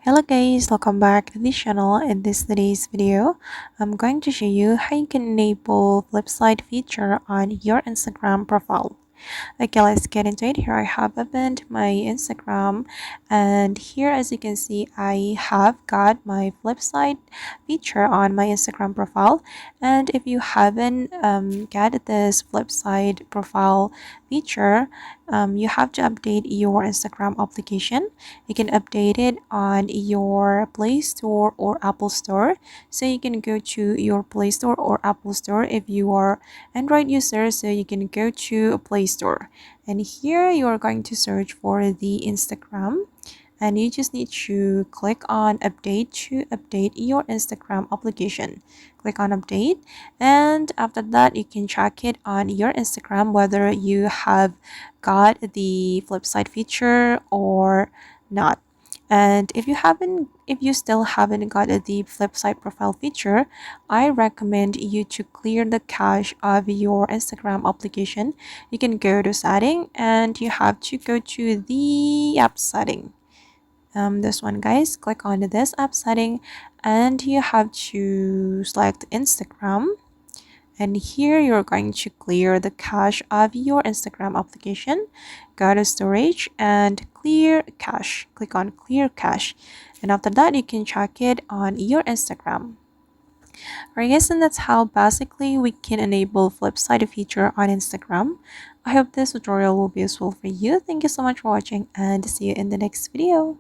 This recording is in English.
Hello guys, welcome back to the channel. In today's video, I'm going to show you how you can enable Flipside feature on your Instagram profile. Okay, let's get into it. Here I have opened my Instagram, and here as you can see I have got my Flipside feature on my Instagram profile. And if you haven't got this Flipside profile feature, you have to update your Instagram application. You can update it on your Play Store or Apple Store. So you can go to your Play Store or Apple Store if you are Android user. So you can go to Play Store, and here you are going to search for the Instagram, and you just need to click on update to update your Instagram application. Click on update, and after that you can check it on your Instagram whether you have got the Flipside feature or not. And if you still haven't got the Flipside profile feature, I recommend you to clear the cache of your Instagram application. You can go to setting, and you have to go to the app setting. This one, guys, click on this app setting, and you have to select Instagram. And here you're going to clear the cache of your Instagram application. Go to storage and clear cache. Click on clear cache. And after that, you can check it on your Instagram. Alright guys, and that's how basically we can enable Flipside feature on Instagram. I hope this tutorial will be useful for you. Thank you so much for watching, and see you in the next video.